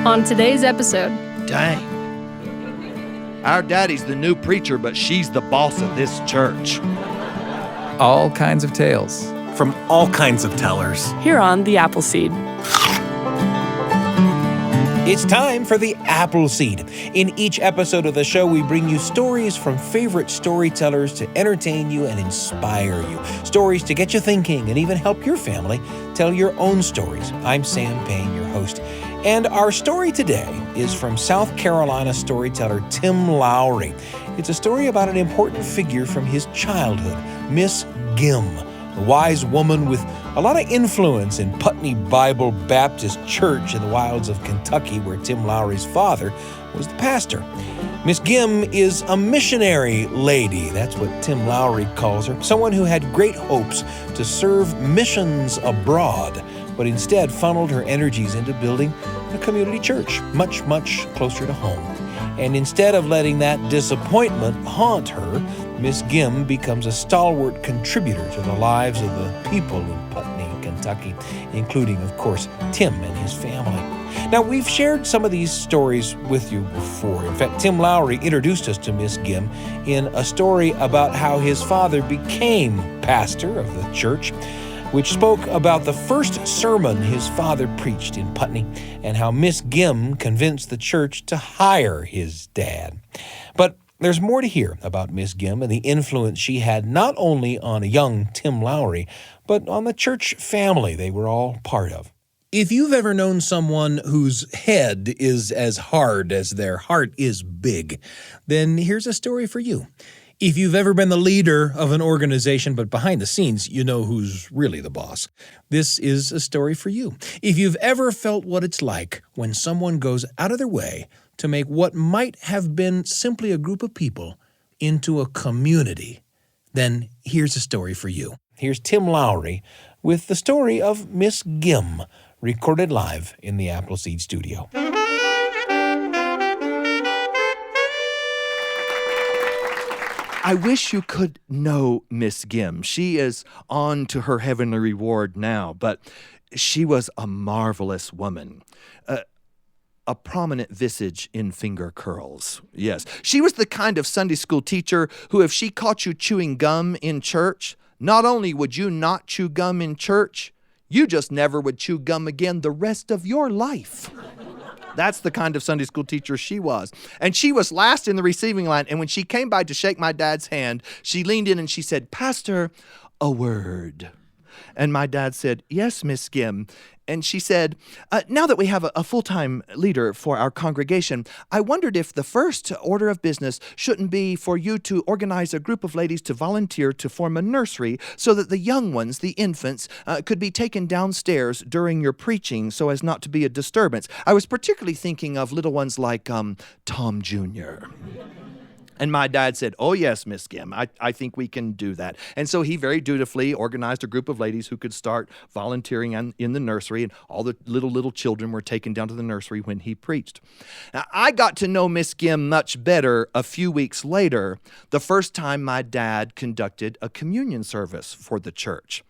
On today's episode. Dang. Our daddy's the new preacher, but she's the boss of this church. All kinds of tales. From all kinds of tellers. Here on The Appleseed. It's time for The Appleseed. In each episode of the show, we bring you stories from favorite storytellers to entertain you and inspire you. Stories to get you thinking and even help your family tell your own stories. I'm Sam Payne, your host. And our story today is from South Carolina storyteller Tim Lowry. It's a story about an important figure from his childhood, Miss Gimm, a wise woman with a lot of influence in Putney Bible Baptist Church in the wilds of Kentucky, where Tim Lowry's father was the pastor. Miss Gimm is a missionary lady. That's what Tim Lowry calls her. Someone who had great hopes to serve missions abroad, but instead funneled her energies into building a community church much, much closer to home. And instead of letting that disappointment haunt her, Miss Gimm becomes a stalwart contributor to the lives of the people in Putney, Kentucky, including, of course, Tim and his family. Now, we've shared some of these stories with you before. In fact, Tim Lowry introduced us to Miss Gimm in a story about how his father became pastor of the church, which spoke about the first sermon his father preached in Putney and how Miss Gimm convinced the church to hire his dad. But there's more to hear about Miss Gimm and the influence she had not only on a young Tim Lowry, but on the church family they were all part of. If you've ever known someone whose head is as hard as their heart is big, then here's a story for you. If you've ever been the leader of an organization, but behind the scenes, you know who's really the boss, this is a story for you. If you've ever felt what it's like when someone goes out of their way to make what might have been simply a group of people into a community, then here's a story for you. Here's Tim Lowry with the story of Miss Gimm, recorded live in the Appleseed studio. I wish you could know Miss Gimm. She is on to her heavenly reward now, but she was a marvelous woman. A prominent visage in finger curls. Yes, she was the kind of Sunday school teacher who, if she caught you chewing gum in church, not only would you not chew gum in church, you just never would chew gum again the rest of your life. That's the kind of Sunday school teacher she was. And she was last in the receiving line. And when she came by to shake my dad's hand, she leaned in and she said, "Pastor, a word." And my dad said, "Yes, Miss Gimm." And she said, "Now that we have a full-time leader for our congregation, I wondered if the first order of business shouldn't be for you to organize a group of ladies to volunteer to form a nursery so that the young ones, the infants, could be taken downstairs during your preaching so as not to be a disturbance. I was particularly thinking of little ones like Tom Jr." And my dad said, "Oh, yes, Miss Gimm, I think we can do that." And so he very dutifully organized a group of ladies who could start volunteering in the nursery, and all the little children were taken down to the nursery when he preached. Now, I got to know Miss Gimm much better a few weeks later, the first time my dad conducted a communion service for the church.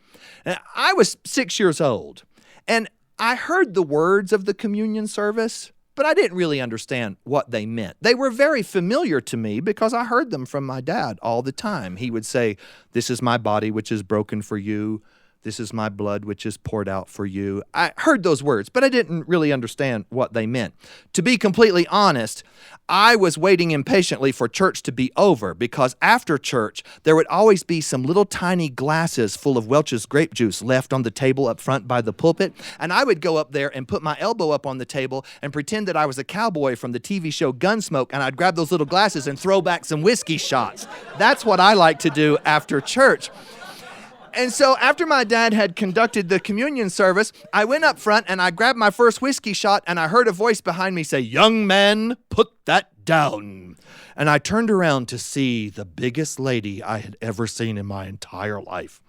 Now, I was 6 years old, and I heard the words of the communion service, but I didn't really understand what they meant. They were very familiar to me because I heard them from my dad all the time. He would say, "This is my body which is broken for you. This is my blood which is poured out for you." I heard those words, but I didn't really understand what they meant. To be completely honest, I was waiting impatiently for church to be over because after church, there would always be some little tiny glasses full of Welch's grape juice left on the table up front by the pulpit, and I would go up there and put my elbow up on the table and pretend that I was a cowboy from the TV show Gunsmoke, and I'd grab those little glasses and throw back some whiskey shots. That's what I like to do after church. And so after my dad had conducted the communion service, I went up front and I grabbed my first whiskey shot and I heard a voice behind me say, "Young man, put that down." And I turned around to see the biggest lady I had ever seen in my entire life.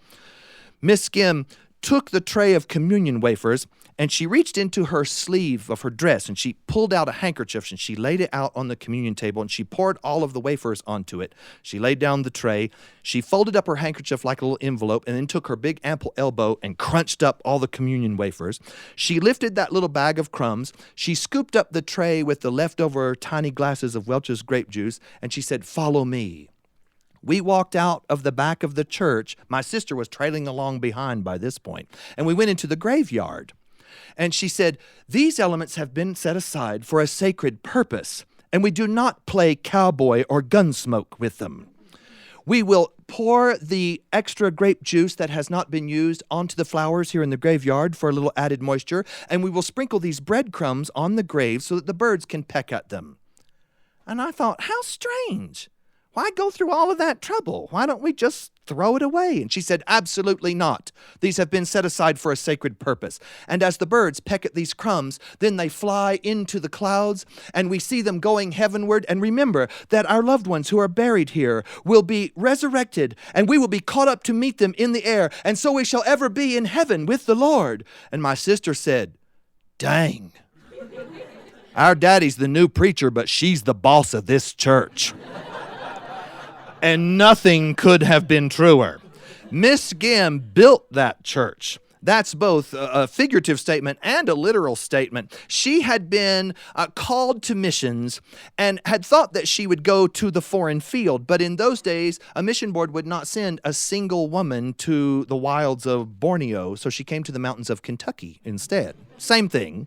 Miss Gimm took the tray of communion wafers And she reached into her sleeve of her dress and she pulled out a handkerchief and she laid it out on the communion table and she poured all of the wafers onto it. She laid down the tray. She folded up her handkerchief like a little envelope and then took her big ample elbow and crunched up all the communion wafers. She lifted that little bag of crumbs. She scooped up the tray with the leftover tiny glasses of Welch's grape juice and she said, "Follow me." We walked out of the back of the church. My sister was trailing along behind by this point, and we went into the graveyard. And she said, "These elements have been set aside for a sacred purpose, and we do not play cowboy or gunsmoke with them. We will pour the extra grape juice that has not been used onto the flowers here in the graveyard for a little added moisture, and we will sprinkle these breadcrumbs on the grave so that the birds can peck at them." And I thought, how strange. Why go through all of that trouble? Why don't we just throw it away? And she said, "Absolutely not. These have been set aside for a sacred purpose. And as the birds peck at these crumbs, then they fly into the clouds, and we see them going heavenward. And remember that our loved ones who are buried here will be resurrected, and we will be caught up to meet them in the air, and so we shall ever be in heaven with the Lord." And my sister said, "Dang. Our daddy's the new preacher, but she's the boss of this church." And nothing could have been truer. Miss Gimm built that church. That's both a figurative statement and a literal statement. She had been called to missions and had thought that she would go to the foreign field. But in those days, a mission board would not send a single woman to the wilds of Borneo. So she came to the mountains of Kentucky instead. Same thing.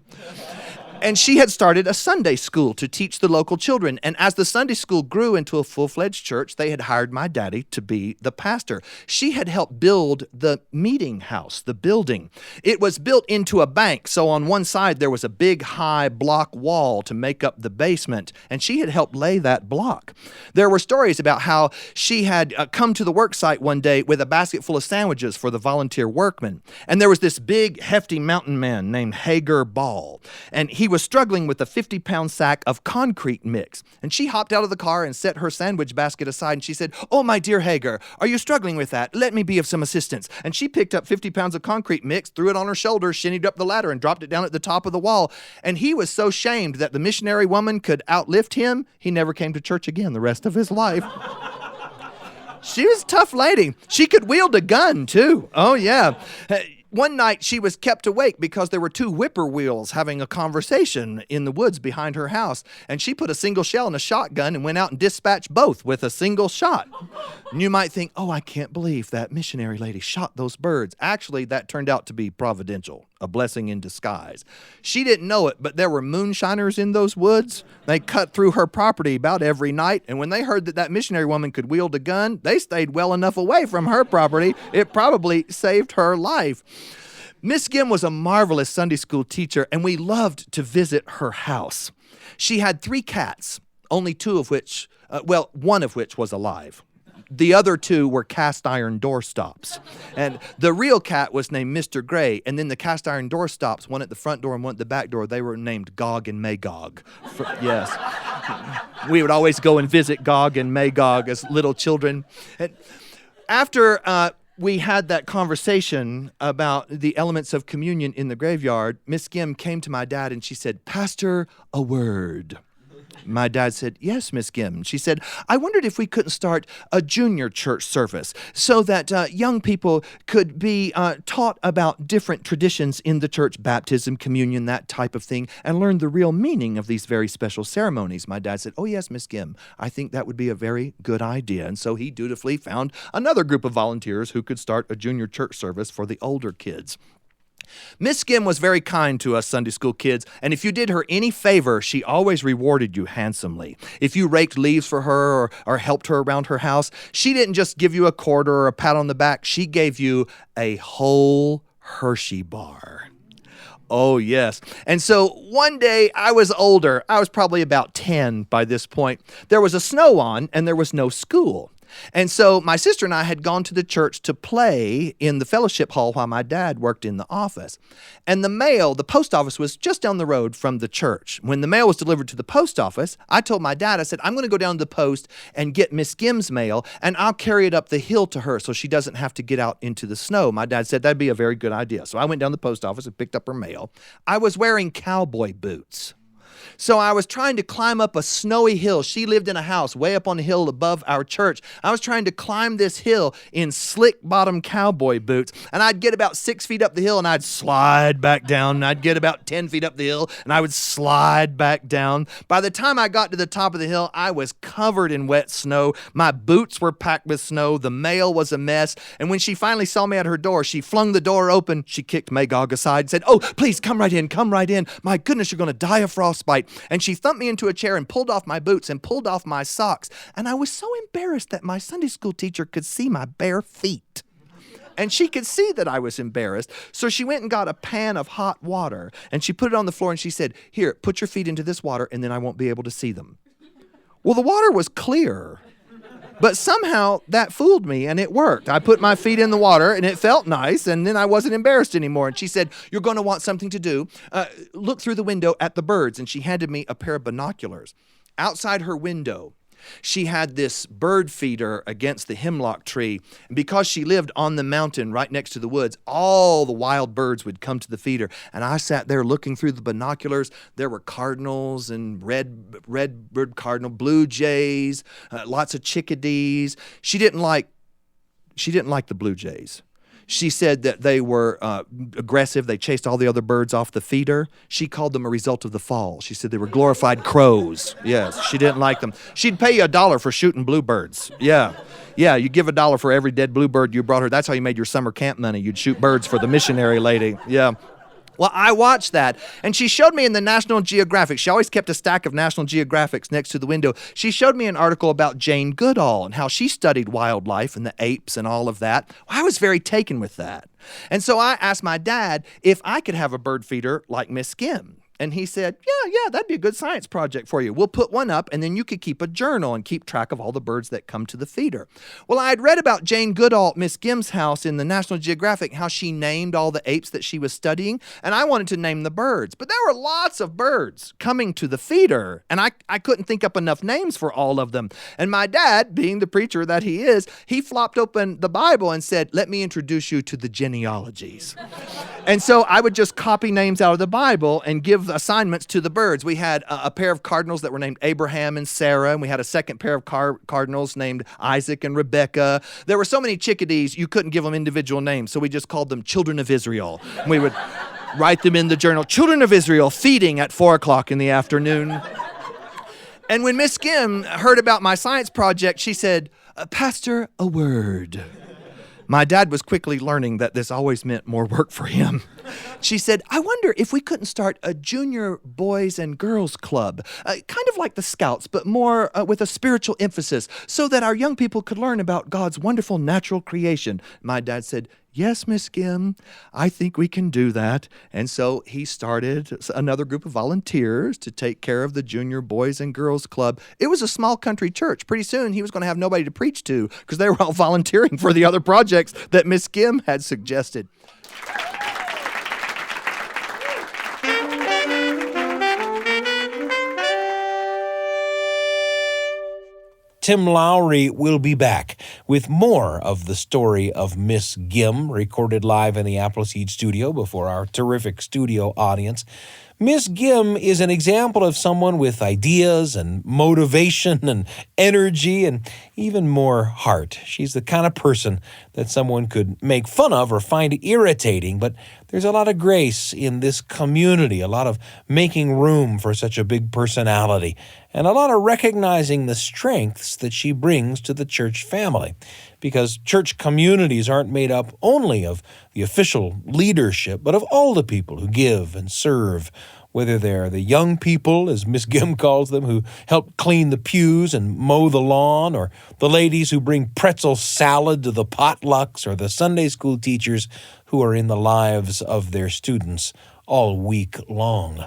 And she had started a Sunday school to teach the local children. And as the Sunday school grew into a full-fledged church, they had hired my daddy to be the pastor. She had helped build the meeting house, the building. It was built into a bank, so on one side there was a big high block wall to make up the basement, and she had helped lay that block. There were stories about how she had come to the work site one day with a basket full of sandwiches for the volunteer workmen. And there was this big, hefty mountain man named Hager Ball, and he was struggling with a 50-pound sack of concrete mix. And she hopped out of the car and set her sandwich basket aside, and she said, "Oh, my dear Hager, are you struggling with that? Let me be of some assistance." And she picked up 50 pounds of concrete mix, threw it on her shoulder, shinnied up the ladder, and dropped it down at the top of the wall. And he was so shamed that the missionary woman could outlift him, he never came to church again the rest of his life. She was a tough lady. She could wield a gun, too. Oh, yeah. One night she was kept awake because there were two whippoorwills having a conversation in the woods behind her house. And she put a single shell in a shotgun and went out and dispatched both with a single shot. And you might think, "Oh, I can't believe that missionary lady shot those birds." Actually, that turned out to be providential, a blessing in disguise. She didn't know it, but there were moonshiners in those woods. They cut through her property about every night. And when they heard that that missionary woman could wield a gun, they stayed well enough away from her property. It probably saved her life. Miss Gimm was a marvelous Sunday school teacher, and we loved to visit her house. She had 3 cats, only 2 of which, one of which was alive. The other 2 were cast iron doorstops. And the real cat was named Mr. Gray, and then the cast iron doorstops, one at the front door and one at the back door, they were named Gog and Magog. Yes. We would always go and visit Gog and Magog as little children. And after we had that conversation about the elements of communion in the graveyard, Miss Gimm came to my dad and she said, "Pastor, a word." My dad said, "Yes, Miss Gimm." She said, "I wondered if we couldn't start a junior church service so that young people could be taught about different traditions in the church, baptism, communion, that type of thing, and learn the real meaning of these very special ceremonies." My dad said, "Oh, yes, Miss Gimm, I think that would be a very good idea." And so he dutifully found another group of volunteers who could start a junior church service for the older kids. Miss Gimm was very kind to us Sunday school kids, and if you did her any favor, she always rewarded you handsomely. If you raked leaves for her or helped her around her house, she didn't just give you a quarter or a pat on the back. She gave you a whole Hershey bar. Oh, yes. And so one day I was older. I was probably about 10 by this point. There was a snow on and there was no school. And so my sister and I had gone to the church to play in the fellowship hall while my dad worked in the office. And the post office was just down the road from the church. When the mail was delivered to the post office, I told my dad, I said, I'm going to go down to the post and get Miss Gimm's mail, and I'll carry it up the hill to her so she doesn't have to get out into the snow. My dad said that'd be a very good idea. So I went down to the post office and picked up her mail. I was wearing cowboy boots. So I was trying to climb up a snowy hill. She lived in a house way up on the hill above our church. I was trying to climb this hill in slick bottom cowboy boots. And I'd get about 6 feet up the hill and I'd slide back down. And I'd get about 10 feet up the hill and I would slide back down. By the time I got to the top of the hill, I was covered in wet snow. My boots were packed with snow. The mail was a mess. And when she finally saw me at her door, she flung the door open. She kicked Magog aside and said, "Oh, please come right in. Come right in. My goodness, you're going to die of frostbite." And she thumped me into a chair and pulled off my boots and pulled off my socks. And I was so embarrassed that my Sunday school teacher could see my bare feet. And she could see that I was embarrassed. So she went and got a pan of hot water and she put it on the floor and she said, "Here, put your feet into this water and then I won't be able to see them." Well, the water was clear. But somehow that fooled me and it worked. I put my feet in the water and it felt nice and then I wasn't embarrassed anymore. And she said, "You're going to want something to do. Look through the window at the birds." And she handed me a pair of binoculars. Outside her window, she had this bird feeder against the hemlock tree. And because she lived on the mountain right next to the woods, all the wild birds would come to the feeder. And I sat there looking through the binoculars. There were cardinals and red-bird cardinal, blue jays, lots of chickadees. She didn't like the blue jays. She said that they were aggressive. They chased all the other birds off the feeder. She called them a result of the fall. She said they were glorified crows. Yes, she didn't like them. She'd pay you $1 for shooting bluebirds. Yeah, you give $1 for every dead bluebird you brought her. That's how you made your summer camp money. You'd shoot birds for the missionary lady. Yeah. Well, I watched that, and she showed me in the National Geographic. She always kept a stack of National Geographics next to the window. She showed me an article about Jane Goodall and how she studied wildlife and the apes and all of that. I was very taken with that. And so I asked my dad if I could have a bird feeder like Miss Gimm. And he said, yeah, that'd be a good science project for you. We'll put one up, and then you could keep a journal and keep track of all the birds that come to the feeder. Well, I had read about Jane Goodall at Miss Gimm's house in the National Geographic, how she named all the apes that she was studying, and I wanted to name the birds. But there were lots of birds coming to the feeder, and I couldn't think up enough names for all of them. And my dad, being the preacher that he is, he flopped open the Bible and said, "Let me introduce you to the genealogies." And so I would just copy names out of the Bible and give assignments to the birds. We had a pair of cardinals that were named Abraham and Sarah, and we had a second pair of cardinals named Isaac and Rebecca. There were so many chickadees, you couldn't give them individual names, so we just called them Children of Israel. And we would write them in the journal, "Children of Israel feeding at 4 o'clock in the afternoon." And when Miss Gimm heard about my science project, she said, "Pastor, a word." My dad was quickly learning that this always meant more work for him. She said, "I wonder if we couldn't start a junior boys and girls club, kind of like the Scouts, but more with a spiritual emphasis, so that our young people could learn about God's wonderful natural creation." My dad said, "Yes, Miss Gimm, I think we can do that." And so he started another group of volunteers to take care of the Junior Boys and Girls Club. It was a small country church. Pretty soon he was going to have nobody to preach to because they were all volunteering for the other projects that Miss Gimm had suggested. Tim Lowry will be back with more of the story of Miss Gimm, recorded live in the Appleseed studio before our terrific studio audience. Miss Gimm is an example of someone with ideas and motivation and energy and even more heart. She's the kind of person that someone could make fun of or find irritating, but there's a lot of grace in this community, a lot of making room for such a big personality, and a lot of recognizing the strengths that she brings to the church family. Because church communities aren't made up only of the official leadership, but of all the people who give and serve, whether they're the young people, as Miss Gimm calls them, who help clean the pews and mow the lawn, or the ladies who bring pretzel salad to the potlucks, or the Sunday school teachers who are in the lives of their students all week long.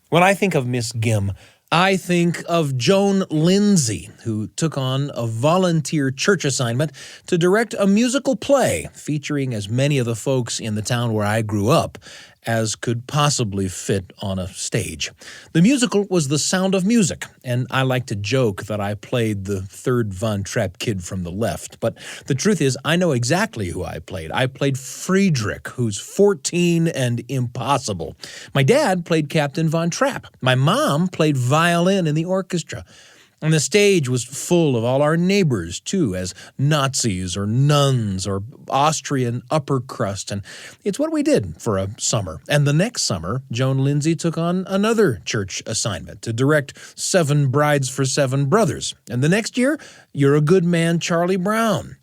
When I think of Miss Gimm, I think of Joan Lindsay, who took on a volunteer church assignment to direct a musical play featuring as many of the folks in the town where I grew up as could possibly fit on a stage. The musical was The Sound of Music, and I like to joke that I played the third Von Trapp kid from the left. But the truth is, I know exactly who I played. I played Friedrich, who's 14 and impossible. My dad played Captain Von Trapp. My mom played violin in the orchestra. And the stage was full of all our neighbors, too, as Nazis or nuns or Austrian upper crust. And it's what we did for a summer. And the next summer, Joan Lindsay took on another church assignment to direct 7 Brides for 7 Brothers. And the next year, You're a Good Man, Charlie Brown.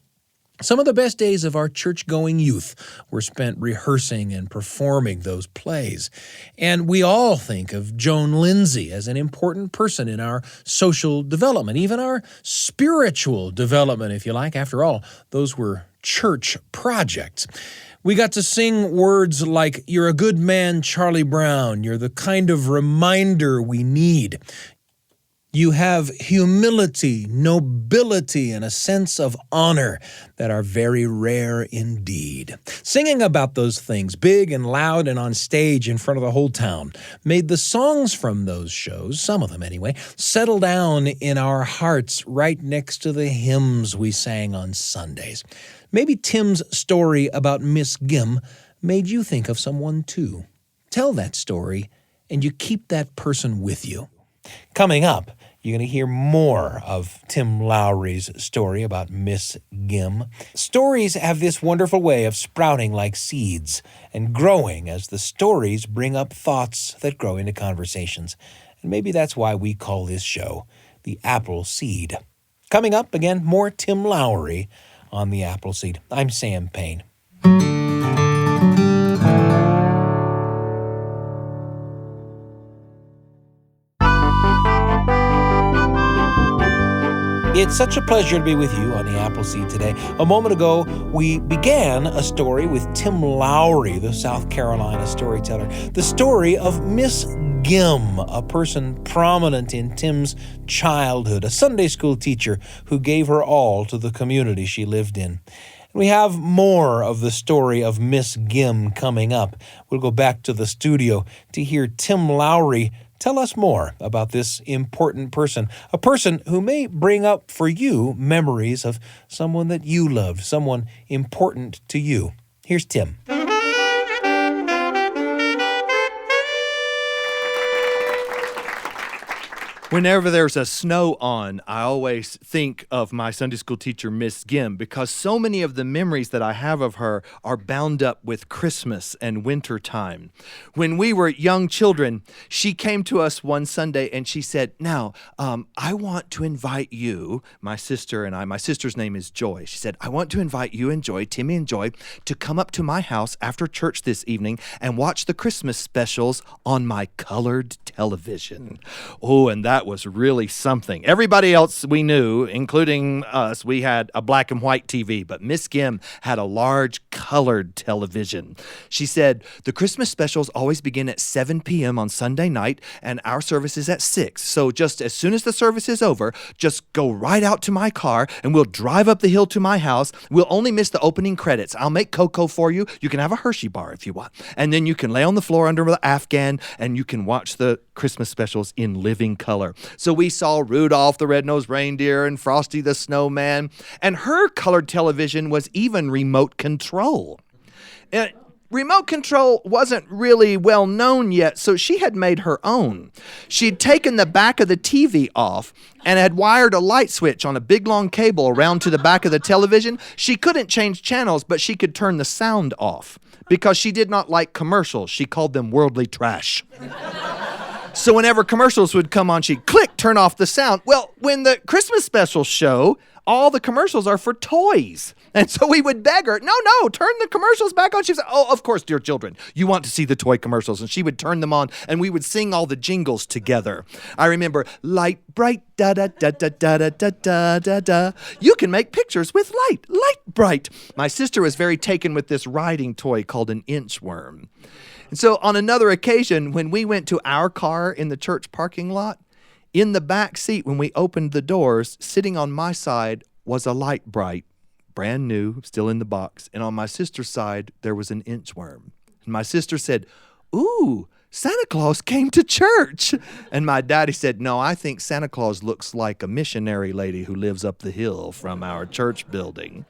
Some of the best days of our church-going youth were spent rehearsing and performing those plays. And we all think of Joan Lindsay as an important person in our social development, even our spiritual development, if you like. After all, those were church projects. We got to sing words like, "You're a good man, Charlie Brown. You're the kind of reminder we need. You have humility, nobility, and a sense of honor that are very rare indeed." Singing about those things, big and loud and on stage in front of the whole town, made the songs from those shows, some of them anyway, settle down in our hearts right next to the hymns we sang on Sundays. Maybe Tim's story about Miss Gimm made you think of someone too. Tell that story, and you keep that person with you. Coming up, you're going to hear more of Tim Lowry's story about Miss Gimm. Stories have this wonderful way of sprouting like seeds and growing as the stories bring up thoughts that grow into conversations. And maybe that's why we call this show The Apple Seed. Coming up, again, more Tim Lowry on The Apple Seed. I'm Sam Payne. It's such a pleasure to be with you on the Appleseed today. A moment ago, we began a story with Tim Lowry, the South Carolina storyteller. The story of Miss Gimm, a person prominent in Tim's childhood, a Sunday school teacher who gave her all to the community she lived in. We have more of the story of Miss Gimm coming up. We'll go back to the studio to hear Tim Lowry tell us more about this important person, a person who may bring up for you memories of someone that you loved, someone important to you. Here's Tim. Whenever there's a snow on, I always think of my Sunday school teacher, Miss Gimm, because so many of the memories that I have of her are bound up with Christmas and winter time. When we were young children, she came to us one Sunday and she said, "Now, I want to invite you," my sister and I, my sister's name is Joy. She said, "I want to invite you and Joy, Timmy and Joy, to come up to my house after church this evening and watch the Christmas specials on my colored television." Oh, and that was really something. Everybody else we knew, including us, we had a black and white TV, but Miss Gimm had a large colored television. She said, "The Christmas specials always begin at 7 p.m. on Sunday night, and our service is at 6. So just as soon as the service is over, just go right out to my car, and we'll drive up the hill to my house. We'll only miss the opening credits. I'll make cocoa for you. You can have a Hershey bar if you want. And then you can lay on the floor under the Afghan, and you can watch the Christmas specials in living color." So we saw Rudolph the Red-Nosed Reindeer and Frosty the Snowman, and her colored television was even remote control. Remote control wasn't really well known yet, so she had made her own. She'd taken the back of the TV off and had wired a light switch on a big long cable around to the back of the television. She couldn't change channels, but she could turn the sound off because she did not like commercials. She called them worldly trash. So whenever commercials would come on, she'd click, turn off the sound. Well, when the Christmas specials show, all the commercials are for toys. And so we would beg her, no, turn the commercials back on. She said, "Oh, of course, dear children, you want to see the toy commercials." And she would turn them on, and we would sing all the jingles together. I remember, "Light bright, da-da-da-da-da-da-da-da-da. You can make pictures with light bright." My sister was very taken with this riding toy called an inchworm. And so on another occasion, when we went to our car in the church parking lot, In the back seat, when we opened the doors, sitting on my side was a light bright, brand new, still in the box. And on my sister's side, there was an inchworm. And my sister said, "Ooh, Santa Claus came to church." And my daddy said, "No, I think Santa Claus looks like a missionary lady who lives up the hill from our church building."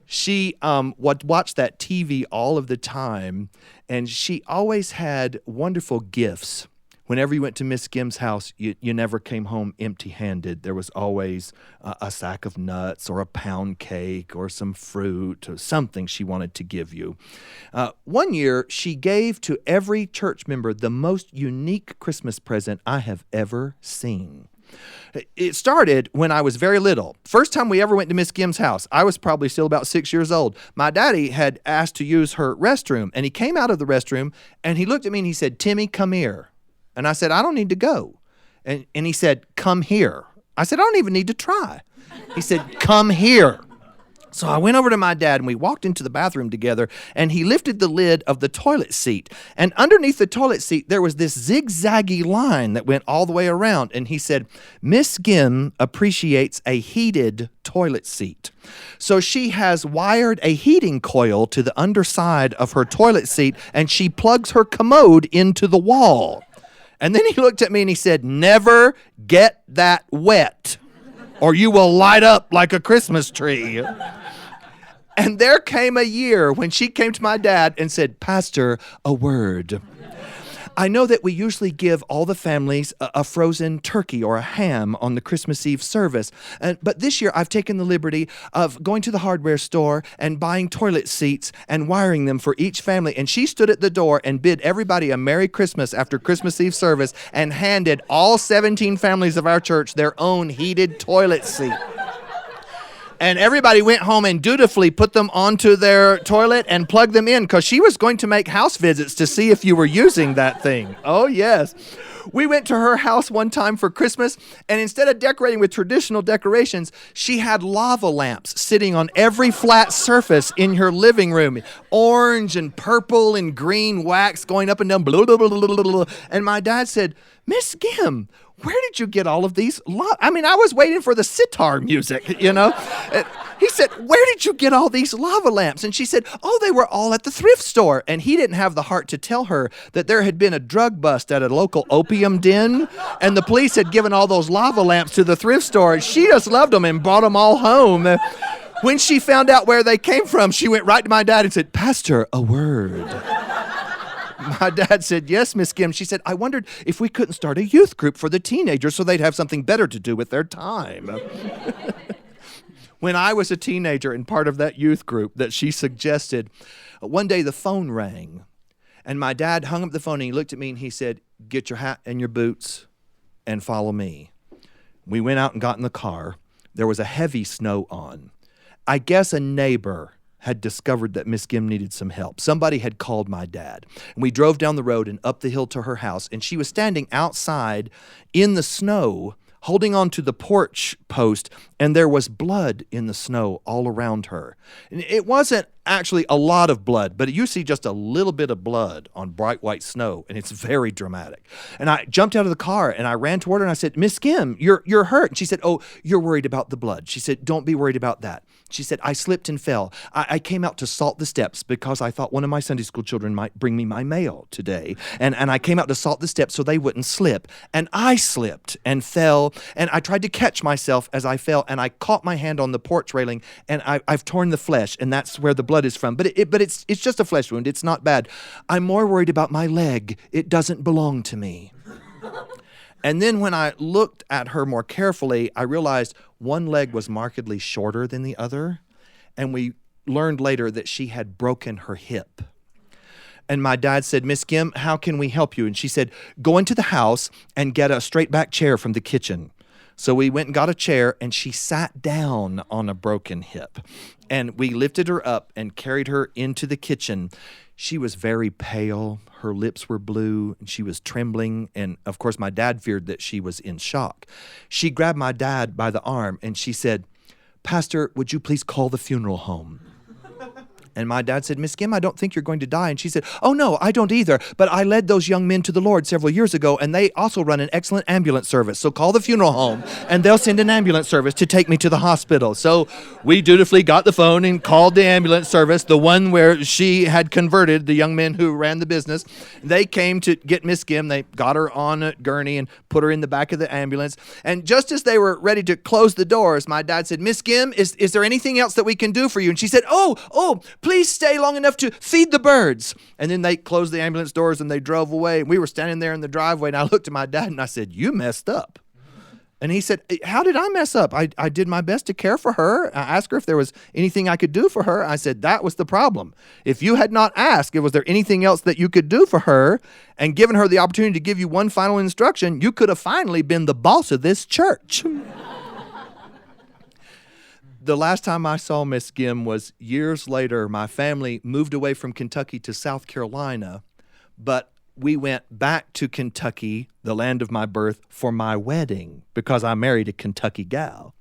She watched that TV all of the time, and she always had wonderful gifts. Whenever you went to Miss Gimm's house, you never came home empty-handed. There was always a sack of nuts or a pound cake or some fruit or something she wanted to give you. One year, she gave to every church member the most unique Christmas present I have ever seen. It started when I was very little. First time we ever went to Miss Gimm's house, I was probably still about 6 years old. My daddy had asked to use her restroom, and he came out of the restroom, and he looked at me and he said, "Timmy, come here." And I said, "I don't need to go." And he said, "Come here." I said, "I don't even need to try." He said, "Come here." So I went over to my dad, and we walked into the bathroom together, and he lifted the lid of the toilet seat. And underneath the toilet seat, there was this zigzaggy line that went all the way around. And he said, "Miss Gimm appreciates a heated toilet seat. So she has wired a heating coil to the underside of her toilet seat, and she plugs her commode into the wall." And then he looked at me and he said, "Never get that wet, or you will light up like a Christmas tree." And there came a year when she came to my dad and said, "Pastor, a word." I know that we usually give all the families a frozen turkey or a ham on the Christmas Eve service. But this year I've taken the liberty of going to the hardware store and buying toilet seats and wiring them for each family. And she stood at the door and bid everybody a Merry Christmas after Christmas Eve service and handed all 17 families of our church their own heated toilet seat. And everybody went home and dutifully put them onto their toilet and plugged them in because she was going to make house visits to see if you were using that thing. Oh, yes. We went to her house one time for Christmas, and instead of decorating with traditional decorations, she had lava lamps sitting on every flat surface in her living room. Orange and purple and green wax going up and down. Blah, blah, blah, blah, blah. And my dad said, "Miss Gimm, where did you get all of these? I was waiting for the sitar music, you know." He said, "Where did you get all these lava lamps?" And she said, "Oh, they were all at the thrift store." And he didn't have the heart to tell her that there had been a drug bust at a local opium den, and the police had given all those lava lamps to the thrift store. And she just loved them and brought them all home. When she found out where they came from, she went right to my dad and said, "Pastor, a word." My dad said, "Yes, Miss Gimm." She said, "I wondered if we couldn't start a youth group for the teenagers so they'd have something better to do with their time." When I was a teenager and part of that youth group that she suggested, one day the phone rang, and my dad hung up the phone and he looked at me and he said, "Get your hat and your boots and follow me." We went out and got in the car. There was a heavy snow on. I guess a neighbor had discovered that Miss Gimm needed some help. Somebody had called my dad. And we drove down the road and up the hill to her house, and she was standing outside in the snow holding on to the porch post, and there was blood in the snow all around her. And it wasn't actually a lot of blood, but you see just a little bit of blood on bright white snow, and it's very dramatic. And I jumped out of the car, and I ran toward her, and I said, "Miss Gimm, you're hurt." And she said, "Oh, you're worried about the blood." She said, "Don't be worried about that." She said, "I slipped and fell. I came out to salt the steps because I thought one of my Sunday school children might bring me my mail today. And I came out to salt the steps so they wouldn't slip. And I slipped and fell, and I tried to catch myself as I fell, and I caught my hand on the porch railing, and I've torn the flesh, and that's where the blood is from. But it's just a flesh wound. It's not bad. I'm more worried about my leg. It doesn't belong to me." And then when I looked at her more carefully, I realized one leg was markedly shorter than the other. And we learned later that she had broken her hip. And my dad said, "Miss Gimm, how can we help you?" And she said, "Go into the house and get a straight back chair from the kitchen." So we went and got a chair, and she sat down on a broken hip. And we lifted her up and carried her into the kitchen. She was very pale. Her lips were blue, and she was trembling. And, of course, my dad feared that she was in shock. She grabbed my dad by the arm, and she said, "Pastor, would you please call the funeral home?" And my dad said, Miss Gimm, I don't think you're going to die. And she said, oh, no, I don't either. But I led those young men to the Lord several years ago, and they also run an excellent ambulance service. So call the funeral home, and they'll send an ambulance service to take me to the hospital. So we dutifully got the phone and called the ambulance service, the one where she had converted the young men who ran the business. They came to get Miss Gimm. They got her on a gurney and put her in the back of the ambulance. And just as they were ready to close the doors, my dad said, Miss Gimm, is there anything else that we can do for you? And she said, oh, please stay long enough to feed the birds. And then they closed the ambulance doors and they drove away. We were standing there in the driveway, and I looked at my dad and I said, you messed up. And he said, how did I mess up? I did my best to care for her. I asked her if there was anything I could do for her. I said, that was the problem. If you had not asked, was there anything else that you could do for her, and given her the opportunity to give you one final instruction, you could have finally been the boss of this church. The last time I saw Miss Gimm was years later. My family moved away from Kentucky to South Carolina, but we went back to Kentucky, the land of my birth, for my wedding because I married a Kentucky gal.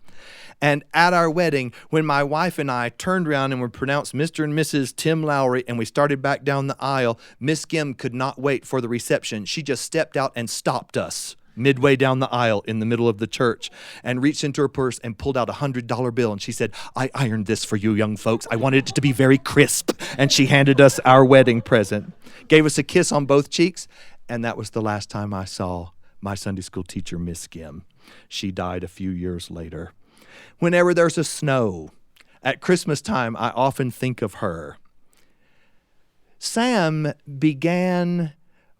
And at our wedding, when my wife and I turned around and were pronounced Mr. and Mrs. Tim Lowry, and we started back down the aisle, Miss Gimm could not wait for the reception. She just stepped out and stopped us midway down the aisle in the middle of the church and reached into her purse and pulled out a $100 bill. And she said, I ironed this for you young folks. I wanted it to be very crisp. And she handed us our wedding present, gave us a kiss on both cheeks. And that was the last time I saw my Sunday school teacher, Miss Gimm. She died a few years later. Whenever there's a snow, at Christmas time, I often think of her. Sam began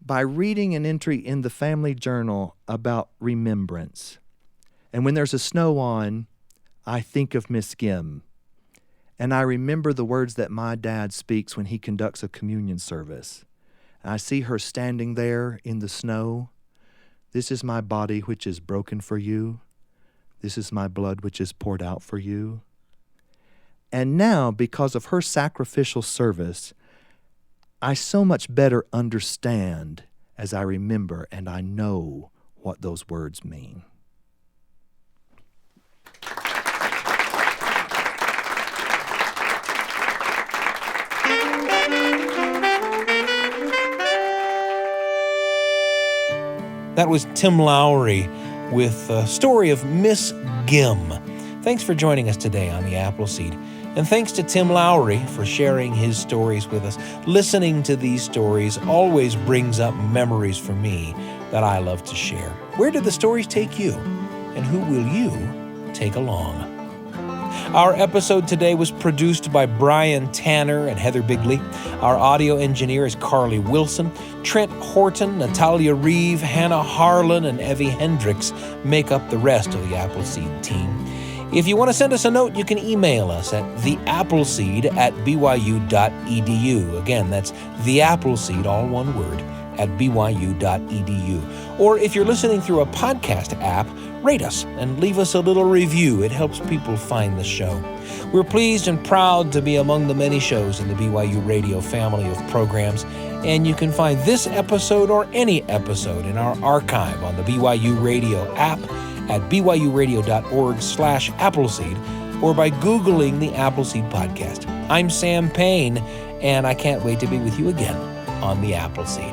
by reading an entry in the family journal about remembrance. And when there's a snow on, I think of Miss Gimm. And I remember the words that my dad speaks when he conducts a communion service. And I see her standing there in the snow. This is my body which is broken for you. This is my blood which is poured out for you. And now, because of her sacrificial service, I so much better understand as I remember and I know what those words mean. That was Tim Lowry with a story of Miss Gimm. Thanks for joining us today on The Appleseed. And thanks to Tim Lowry for sharing his stories with us. Listening to these stories always brings up memories for me that I love to share. Where did the stories take you? And who will you take along? Our episode today was produced by Brian Tanner and Heather Bigley. Our audio engineer is Carly Wilson. Trent Horton, Natalia Reeve, Hannah Harlan, and Evie Hendricks make up the rest of the Appleseed team. If you want to send us a note, you can email us at theappleseed@byu.edu. Again, that's theappleseed, all one word, at byu.edu. Or if you're listening through a podcast app, rate us and leave us a little review. It helps people find the show. We're pleased and proud to be among the many shows in the BYU Radio family of programs, and you can find this episode or any episode in our archive on the BYU Radio app at byuradio.org/Appleseed or by Googling the Appleseed Podcast. I'm Sam Payne, and I can't wait to be with you again on the Appleseed.